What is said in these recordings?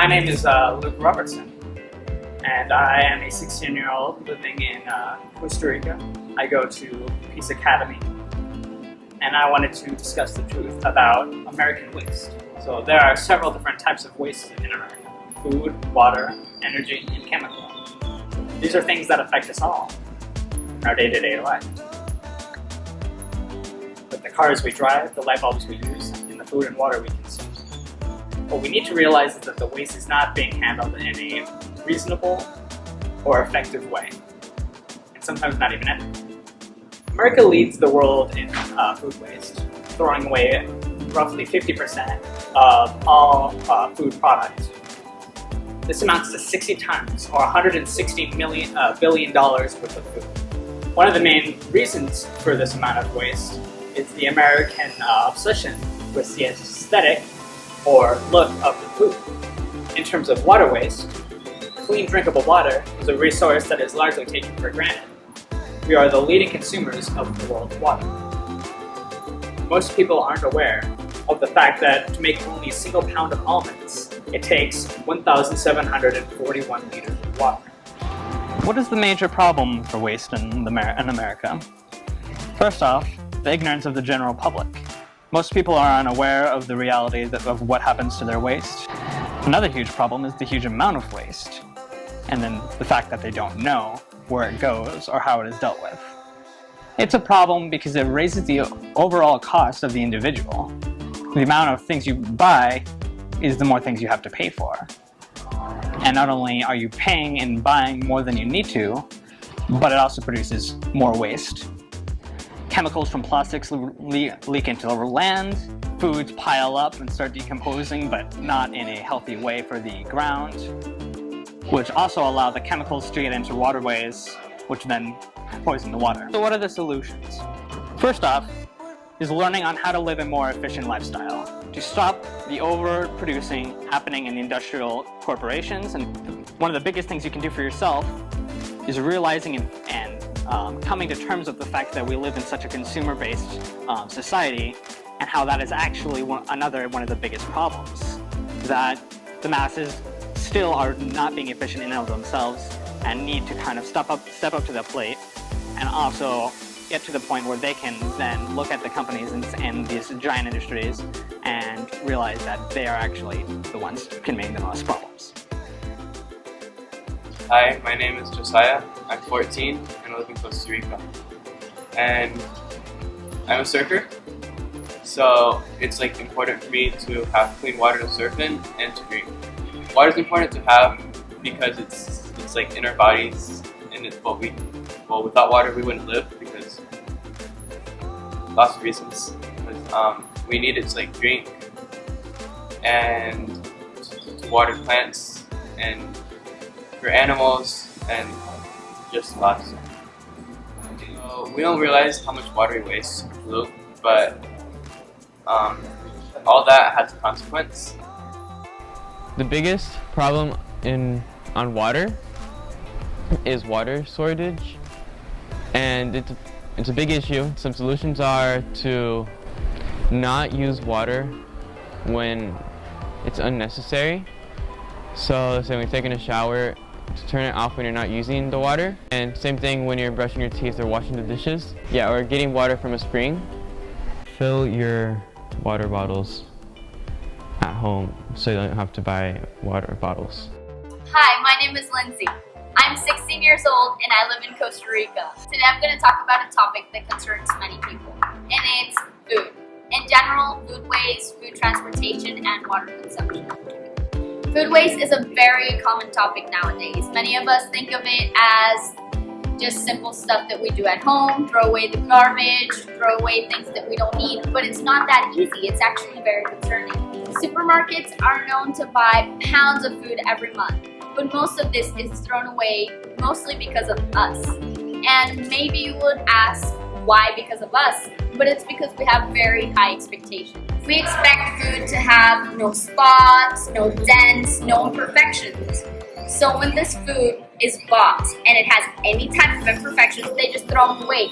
My name is Luke Robertson, and I am a 16-year-old living in Costa Rica. I go to Peace Academy, and I wanted to discuss the truth about American waste. So there are several different types of waste in America: food, water, energy, and chemical. These are things that affect us all in our day-to-day life. With the cars we drive, the light bulbs we use, and the food and water we consume. What we need to realize is that the waste is not being handled in a reasonable or effective way, and sometimes not even ethical. America leads the world in food waste, throwing away roughly 50% of all food products. This amounts to 60 tons, or $160 billion worth of food. One of the main reasons for this amount of waste is the American obsession with the aesthetic or look of the food. In terms of water waste, clean drinkable water is a resource that is largely taken for granted. We are the leading consumers of the world's water. Most people aren't aware of the fact that to make only a single pound of almonds, it takes 1,741 liters of water. What is the major problem for waste in America? First off, the ignorance of the general public. Most people are unaware of the reality of what happens to their waste. Another huge problem is the huge amount of waste, and then the fact that they don't know where it goes or how it is dealt with. It's a problem because it raises the overall cost of the individual. The amount of things you buy is the more things you have to pay for. And not only are you paying and buying more than you need to, but it also produces more waste. Chemicals from plastics leak into the land, foods pile up and start decomposing, but not in a healthy way for the ground, which also allow the chemicals to get into waterways, which then poison the water. So what are the solutions? First off is learning on how to live a more efficient lifestyle, to stop the overproducing happening in the industrial corporations. And one of the biggest things you can do for yourself is realizing and coming to terms with the fact that we live in such a consumer-based society, and how that is actually another one of the biggest problems, that the masses still are not being efficient in and of themselves and need to kind of step up to the plate, and also get to the point where they can then look at the companies and these giant industries and realize that they are actually the ones committing the most problems. Hi, my name is Josiah. I'm 14 and I live in Costa Rica. And I'm a surfer, so it's important for me to have clean water to surf in and to drink. Water is important to have because it's in our bodies, and it's without water we wouldn't live because lots of reasons. We need it to drink and to water plants and for animals and just lots. So we don't realize how much water we waste, but all that has a consequence. The biggest problem on water is water shortage, and it's a big issue. Some solutions are to not use water when it's unnecessary. So say when you're taking a shower, to turn it off when you're not using the water. And same thing when you're brushing your teeth or washing the dishes. Yeah, or getting water from a spring. Fill your water bottles at home so you don't have to buy water bottles. Hi, my name is Lindsay. I'm 16 years old and I live in Costa Rica. Today I'm going to talk about a topic that concerns many people, and it's food. In general, food waste, food transportation, and water consumption. Food waste is a very common topic nowadays. Many of us think of it as just simple stuff that we do at home, throw away the garbage, throw away things that we don't need, but it's not that easy. It's actually very concerning. Supermarkets are known to buy pounds of food every month, but most of this is thrown away mostly because of us. And maybe you would ask, why because of us? But it's because we have very high expectations. We expect food to have no spots, no dents, no imperfections. So when this food is bought and it has any type of imperfections, they just throw them away,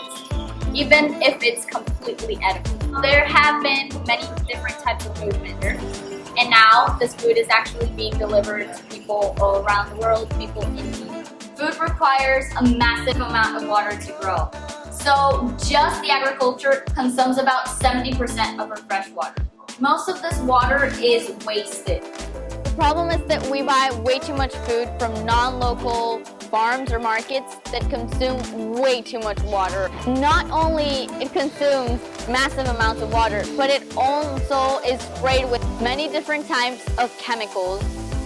even if it's completely edible. There have been many different types of movements. And now this food is actually being delivered to people all around the world, people in need. Food requires a massive amount of water to grow. So just the agriculture consumes about 70% of our fresh water. Most of this water is wasted. The problem is that we buy way too much food from non-local farms or markets that consume way too much water. Not only it consumes massive amounts of water, but it also is sprayed with many different types of chemicals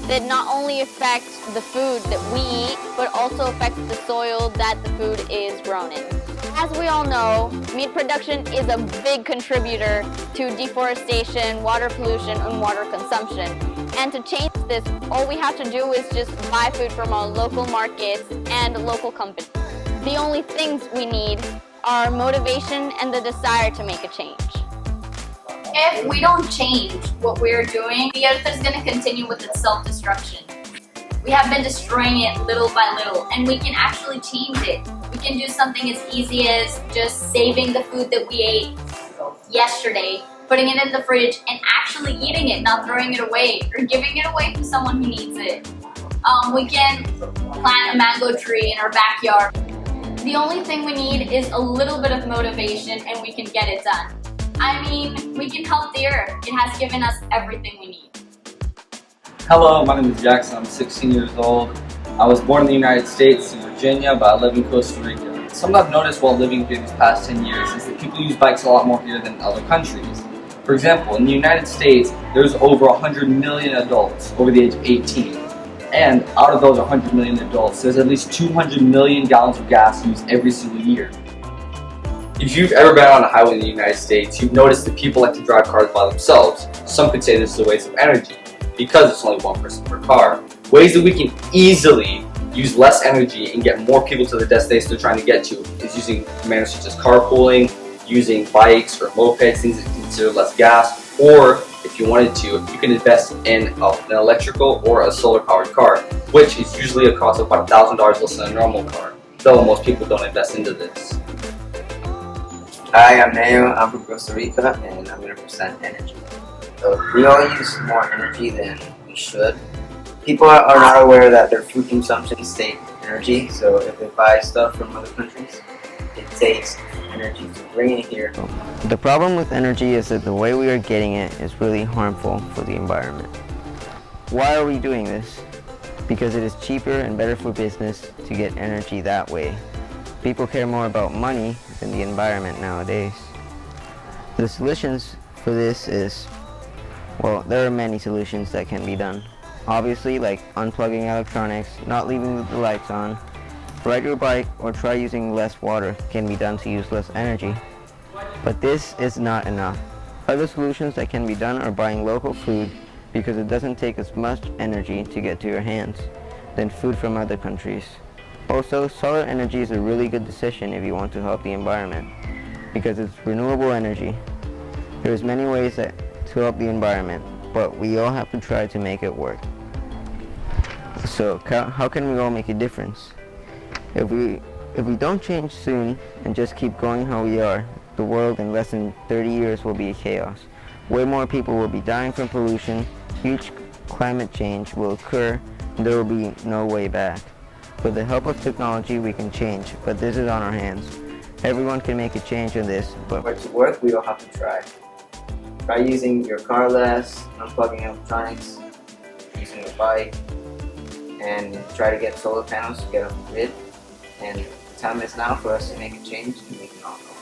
that not only affect the food that we eat, but also affects the soil that the food is grown in. As we all know, meat production is a big contributor to deforestation, water pollution, and water consumption. And to change this, all we have to do is just buy food from our local markets and local companies. The only things we need are motivation and the desire to make a change. If we don't change what we're doing, the earth is going to continue with its self-destruction. We have been destroying it little by little, and we can actually change it. We can do something as easy as just saving the food that we ate yesterday, putting it in the fridge, and actually eating it, not throwing it away or giving it away to someone who needs it. We can plant a mango tree in our backyard. The only thing we need is a little bit of motivation, and we can get it done. I mean, we can help the earth. It has given us everything we need. Hello, my name is Jaco. I'm 16 years old. I was born in the United States, in Virginia, but I live in Costa Rica. Something I've noticed while living here these past 10 years is that people use bikes a lot more here than in other countries. For example, in the United States, there's over 100 million adults over the age of 18. And out of those 100 million adults, there's at least 200 million gallons of gas used every single year. If you've ever been on a highway in the United States, you've noticed that people like to drive cars by themselves. Some could say this is a waste of energy, because it's only one person per car. Ways that we can easily use less energy and get more people to the destination they're trying to get to is using manners such as carpooling, using bikes or mopeds, things that consider less gas, or if you wanted to, you can invest in an electrical or a solar powered car, which is usually a cost of about $1,000 less than a normal car, though most people don't invest into this. Hi, I'm Neo. I'm from Costa Rica, and I'm going to present energy. So we all use more energy than we should. People are not aware that their food consumptions take energy, so if they buy stuff from other countries, it takes energy to bring it here. The problem with energy is that the way we are getting it is really harmful for the environment. Why are we doing this? Because it is cheaper and better for business to get energy that way. People care more about money than the environment nowadays. The solutions for this is, well, there are many solutions that can be done. Obviously, like unplugging electronics, not leaving the lights on, ride your bike, or try using less water can be done to use less energy. But this is not enough. Other solutions that can be done are buying local food, because it doesn't take as much energy to get to your hands than food from other countries. Also, solar energy is a really good decision if you want to help the environment, because it's renewable energy. There's many ways to help the environment, but we all have to try to make it work. So how can we all make a difference? If we don't change soon and just keep going how we are, the world in less than 30 years will be a chaos. Way more people will be dying from pollution, huge climate change will occur, and there will be no way back. With the help of technology, we can change, but this is on our hands. Everyone can make a change in this, but For it to work, we all have to try. Try using your car less, unplugging electronics, using a bike, and try to get solar panels to get off the grid. And the time is now for us to make a change and we can all help.